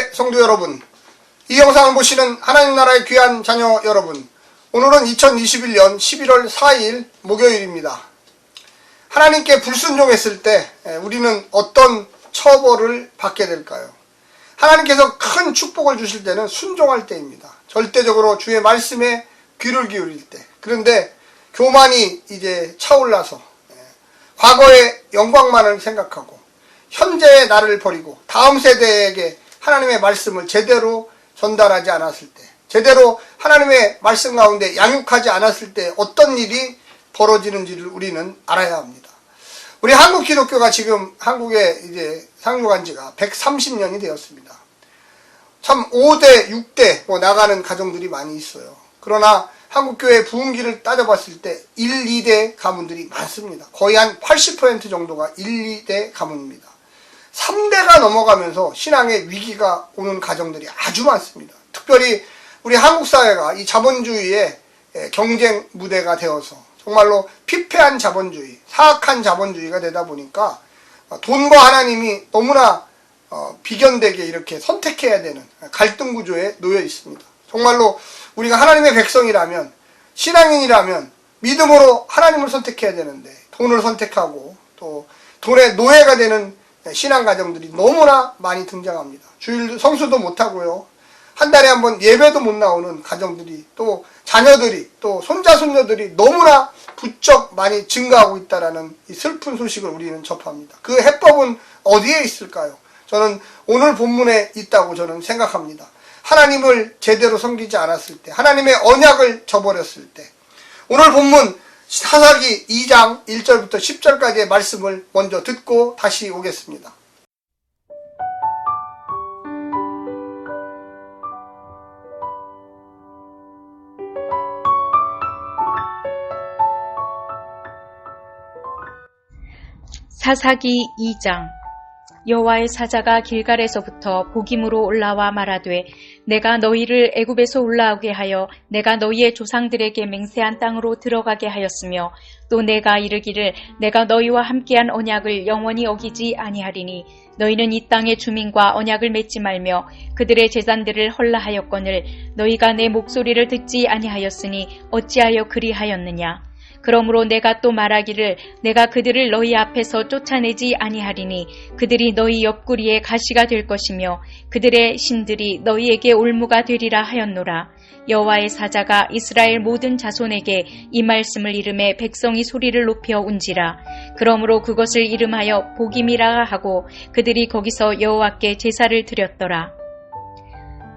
교회 성도 여러분, 이 영상을 보시는 하나님 나라의 귀한 자녀 여러분, 오늘은 2021년 11월 4일 목요일입니다. 하나님께 불순종했을 때 우리는 어떤 처벌을 받게 될까요? 하나님께서 큰 축복을 주실 때는 순종할 때입니다. 절대적으로 주의 말씀에 귀를 기울일 때. 그런데 교만이 이제 차올라서 과거의 영광만을 생각하고 현재의 나를 버리고 다음 세대에게 하나님의 말씀을 제대로 전달하지 않았을 때, 제대로 하나님의 말씀 가운데 양육하지 않았을 때 어떤 일이 벌어지는지를 우리는 알아야 합니다. 우리 한국 기독교가 지금 한국에 이제 상륙한 지가 130년이 되었습니다. 참 5대, 6대 나가는 가정들이 많이 있어요. 그러나 한국교회 부흥기를 따져봤을 때 1, 2대 가문들이 많습니다. 거의 한 80% 정도가 1, 2대 가문입니다. 3대가 넘어가면서 신앙의 위기가 오는 가정들이 아주 많습니다. 특별히 우리 한국 사회가 이 자본주의의 경쟁 무대가 되어서 정말로 피폐한 자본주의, 사악한 자본주의가 되다 보니까 돈과 하나님이 너무나 비견되게 이렇게 선택해야 되는 갈등 구조에 놓여 있습니다. 정말로 우리가 하나님의 백성이라면, 신앙인이라면 믿음으로 하나님을 선택해야 되는데 돈을 선택하고 또 돈의 노예가 되는 신앙 가정들이 너무나 많이 등장합니다. 주일 성수도 못하고요, 한 달에 한 번 예배도 못 나오는 가정들이, 또 자녀들이, 또 손자 손녀들이 너무나 부쩍 많이 증가하고 있다는 이 슬픈 소식을 우리는 접합니다. 그 해법은 어디에 있을까요? 저는 오늘 본문에 있다고 저는 생각합니다. 하나님을 제대로 섬기지 않았을 때, 하나님의 언약을 저버렸을 때. 오늘 본문 사사기 2장 1절부터 10절까지의 말씀을 먼저 듣고 다시 오겠습니다. 사사기 2장. 여호와의 사자가 길갈에서부터 보김으로 올라와 말하되, 내가 너희를 애굽에서 올라오게 하여 내가 너희의 조상들에게 맹세한 땅으로 들어가게 하였으며, 또 내가 이르기를 내가 너희와 함께한 언약을 영원히 어기지 아니하리니 너희는 이 땅의 주민과 언약을 맺지 말며 그들의 제단들을 헐라하였거늘 너희가 내 목소리를 듣지 아니하였으니 어찌하여 그리하였느냐. 그러므로 내가 또 말하기를 내가 그들을 너희 앞에서 쫓아내지 아니하리니 그들이 너희 옆구리에 가시가 될 것이며 그들의 신들이 너희에게 올무가 되리라 하였노라. 여호와의 사자가 이스라엘 모든 자손에게 이 말씀을 이름에 백성이 소리를 높여 운지라. 그러므로 그것을 이름하여 보김이라 하고 그들이 거기서 여호와께 제사를 드렸더라.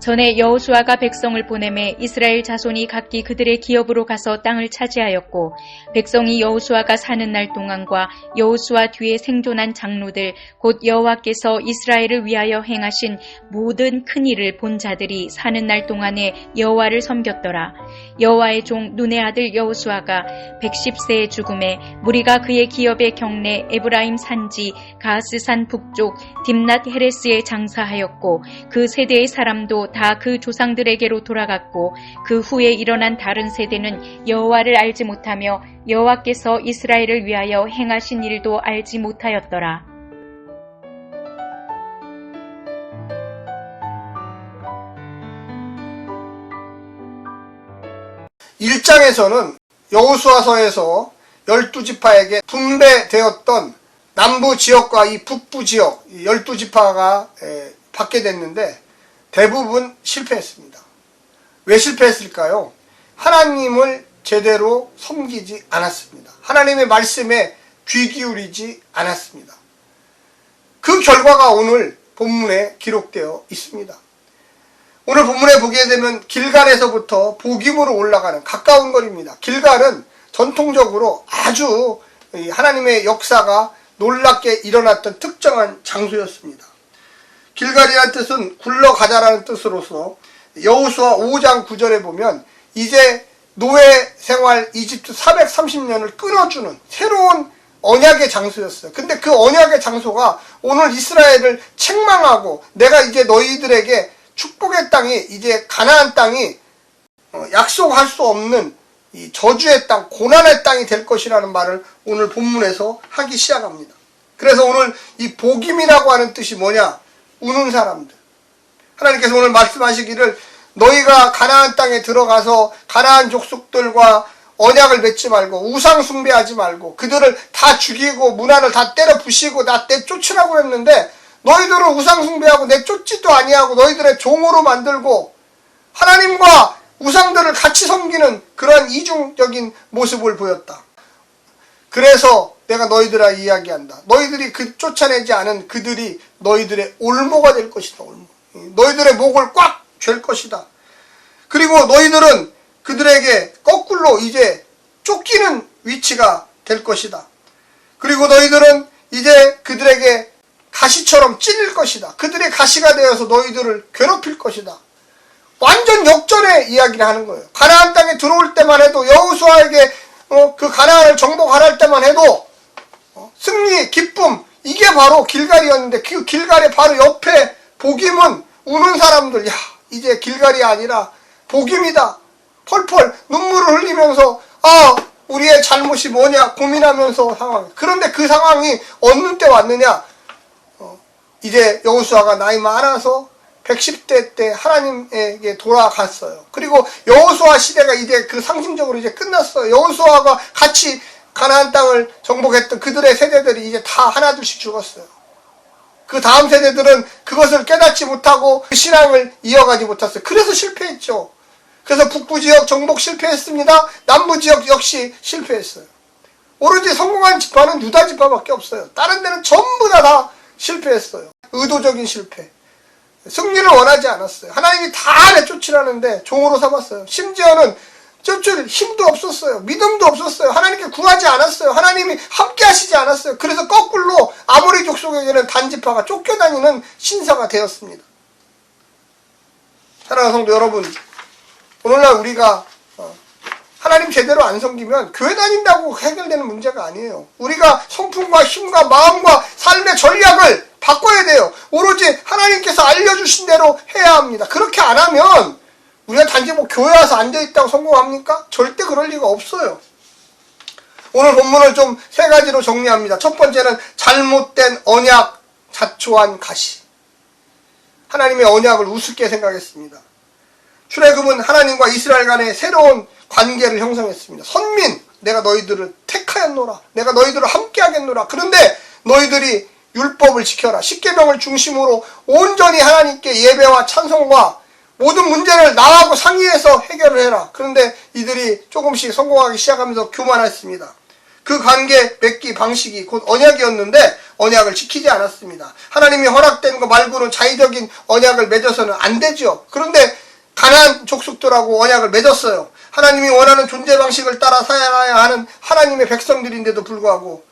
전에 여호수아가 백성을 보내매 이스라엘 자손이 각기 그들의 기업으로 가서 땅을 차지하였고, 백성이 여호수아가 사는 날 동안과 여호수아 뒤에 생존한 장로들 곧 여호와께서 이스라엘을 위하여 행하신 모든 큰 일을 본 자들이 사는 날 동안에 여호와를 섬겼더라. 여호와의 종 눈의 아들 여호수아가 110세의 죽음에 무리가 그의 기업의 경내 에브라임 산지 가스산 북쪽 딥낫 헤레스에 장사하였고, 그 세대의 사람도 다 그 조상들에게로 돌아갔고, 그 후에 일어난 다른 세대는 여호와를 알지 못하며 여호와께서 이스라엘을 위하여 행하신 일도 알지 못하였더라. 1장에서는 여호수아서에서 12지파에게 분배되었던 남부 지역과 이 북부 지역 12지파가 받게 됐는데 대부분 실패했습니다. 왜 실패했을까요? 하나님을 제대로 섬기지 않았습니다. 하나님의 말씀에 귀 기울이지 않았습니다. 그 결과가 오늘 본문에 기록되어 있습니다. 오늘 본문에 보게 되면 길갈에서부터 보김으로 올라가는 가까운 거리입니다. 길갈은 전통적으로 아주 하나님의 역사가 놀랍게 일어났던 특정한 장소였습니다. 길갈이라는 뜻은 굴러가자라는 뜻으로서 여호수아 5장 9절에 보면 이제 노예 생활 이집트 430년을 끊어주는 새로운 언약의 장소였어요. 근데 그 언약의 장소가 오늘 이스라엘을 책망하고 내가 이제 너희들에게 축복의 땅이 이제 가나안 땅이 약속할 수 없는 이 저주의 땅, 고난의 땅이 될 것이라는 말을 오늘 본문에서 하기 시작합니다. 그래서 오늘 이 복임이라고 하는 뜻이 뭐냐? 우는 사람들. 하나님께서 오늘 말씀하시기를 너희가 가나안 땅에 들어가서 가나안 족속들과 언약을 맺지 말고 우상 숭배하지 말고 그들을 다 죽이고 문화를 다 때려 부시고 다 내쫓으라고 했는데 너희들은 우상 숭배하고 내쫓지도 아니하고 너희들의 종으로 만들고 하나님과 우상들을 같이 섬기는 그러한 이중적인 모습을 보였다. 그래서 내가 너희들아 이야기한다. 너희들이 쫓아내지 않은 그들이 너희들의 올모가 될 것이다. 올모. 너희들의 목을 꽉 쥘 것이다. 그리고 너희들은 그들에게 거꾸로 이제 쫓기는 위치가 될 것이다. 그리고 너희들은 이제 그들에게 가시처럼 찔릴 것이다. 그들의 가시가 되어서 너희들을 괴롭힐 것이다. 완전 역전의 이야기를 하는 거예요. 가나안 땅에 들어올 때만 해도 여호수아에게 그 가나안을 정복할 때만 해도 승리, 기쁨 이게 바로 길갈이었는데 그 길갈의 바로 옆에 복임은 우는 사람들 이제 길갈이 아니라 복임이다. 펄펄 눈물을 흘리면서 우리의 잘못이 뭐냐 고민하면서 상황. 그런데 그 상황이 어느 때 왔느냐? 이제 여호수아가 나이 많아서 110대 때 하나님에게 돌아갔어요. 그리고 여호수아 시대가 이제 그 상징적으로 이제 끝났어요. 여호수아가 같이 가나안 땅을 정복했던 그들의 세대들이 이제 다 하나둘씩 죽었어요. 그 다음 세대들은 그것을 깨닫지 못하고 그 신앙을 이어가지 못했어요. 그래서 실패했죠. 그래서 북부 지역 정복 실패했습니다. 남부 지역 역시 실패했어요. 오로지 성공한 지파는 유다 지파밖에 없어요. 다른 데는 전부 다 실패했어요. 의도적인 실패. 승리를 원하지 않았어요. 하나님이 다 내쫓으라는데 종으로 삼았어요. 심지어는 쫓을 힘도 없었어요. 믿음도 없었어요. 하나님께 구하지 않았어요. 하나님이 함께 하시지 않았어요. 그래서 거꾸로 아모리 족속에게는 단지파가 쫓겨다니는 신사가 되었습니다. 사랑하는 성도 여러분, 오늘날 우리가 하나님 제대로 안 섬기면 교회 다닌다고 해결되는 문제가 아니에요. 우리가 성품과 힘과 마음과 삶의 전략을 바꿔야 돼요. 오로지 하나님께서 알려주신 대로 해야 합니다. 그렇게 안 하면 우리가 단지 교회 와서 앉아있다고 성공합니까? 절대 그럴 리가 없어요. 오늘 본문을 좀 세 가지로 정리합니다. 첫 번째는 잘못된 언약, 자초한 가시. 하나님의 언약을 우습게 생각했습니다. 출애굽은 하나님과 이스라엘 간의 새로운 관계를 형성했습니다. 선민, 내가 너희들을 택하였노라. 내가 너희들을 함께 하겠노라. 그런데 너희들이 율법을 지켜라. 십계명을 중심으로 온전히 하나님께 예배와 찬송과 모든 문제를 나하고 상의해서 해결을 해라. 그런데 이들이 조금씩 성공하기 시작하면서 교만했습니다. 그 관계 맺기 방식이 곧 언약이었는데 언약을 지키지 않았습니다. 하나님이 허락된 것 말고는 자의적인 언약을 맺어서는 안 되죠. 그런데 가나안 족속들하고 언약을 맺었어요. 하나님이 원하는 존재 방식을 따라 살아야 하는 하나님의 백성들인데도 불구하고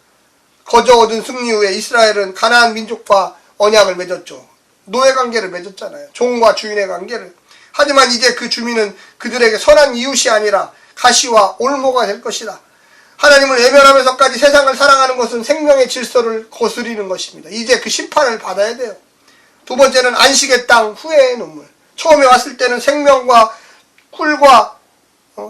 거저 얻은 승리 후에 이스라엘은 가나안 민족과 언약을 맺었죠. 노예 관계를 맺었잖아요. 종과 주인의 관계를. 하지만 이제 그 주민은 그들에게 선한 이웃이 아니라 가시와 올모가 될 것이다. 하나님을 외면하면서까지 세상을 사랑하는 것은 생명의 질서를 거스리는 것입니다. 이제 그 심판을 받아야 돼요. 두 번째는 안식의 땅 후회의 눈물. 처음에 왔을 때는 생명과 꿀과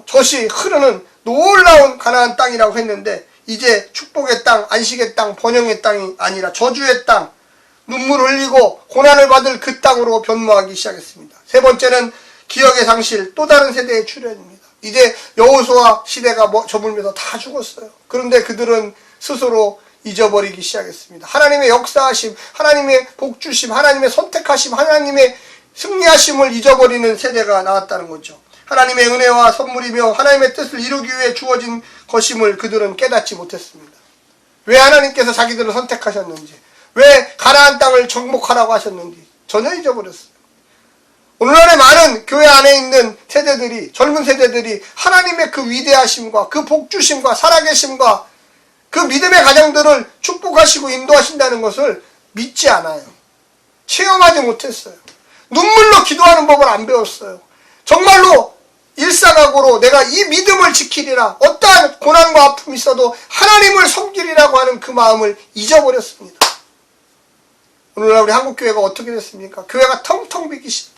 젖이 흐르는 놀라운 가나안 땅이라고 했는데 이제 축복의 땅, 안식의 땅, 번영의 땅이 아니라 저주의 땅, 눈물 흘리고 고난을 받을 그 땅으로 변모하기 시작했습니다. 세 번째는 기억의 상실, 또 다른 세대의 출현입니다. 이제 여호수아 시대가 저물면서 다 죽었어요. 그런데 그들은 스스로 잊어버리기 시작했습니다. 하나님의 역사하심, 하나님의 복주심, 하나님의 선택하심, 하나님의 승리하심을 잊어버리는 세대가 나왔다는 거죠. 하나님의 은혜와 선물이며 하나님의 뜻을 이루기 위해 주어진 것임을 그들은 깨닫지 못했습니다. 왜 하나님께서 자기들을 선택하셨는지, 왜 가나안 땅을 정복하라고 하셨는지 전혀 잊어버렸어요. 오늘날의 많은 교회 안에 있는 세대들이, 젊은 세대들이 하나님의 그 위대하심과 그 복주심과 살아계심과 그 믿음의 가정들을 축복하시고 인도하신다는 것을 믿지 않아요. 체험하지 못했어요. 눈물로 기도하는 법을 안 배웠어요. 정말로 일사각오로 내가 이 믿음을 지키리라, 어떠한 고난과 아픔이 있어도 하나님을 섬기리라고 하는 그 마음을 잊어버렸습니다. 오늘날 우리 한국교회가 어떻게 됐습니까? 교회가 텅텅 비기 시작.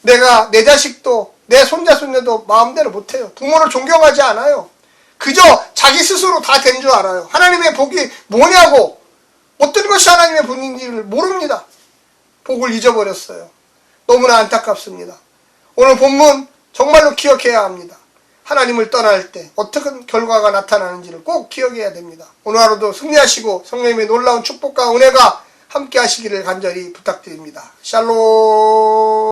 내가 내 자식도 내 손자 손녀도 마음대로 못해요. 부모를 존경하지 않아요. 그저 자기 스스로 다 된 줄 알아요. 하나님의 복이 뭐냐고, 어떤 것이 하나님의 복인지를 모릅니다. 복을 잊어버렸어요. 너무나 안타깝습니다. 오늘 본문 정말로 기억해야 합니다. 하나님을 떠날 때 어떤 결과가 나타나는지를 꼭 기억해야 됩니다. 오늘 하루도 승리하시고 성령님의 놀라운 축복과 은혜가 함께 하시기를 간절히 부탁드립니다. 샬롬.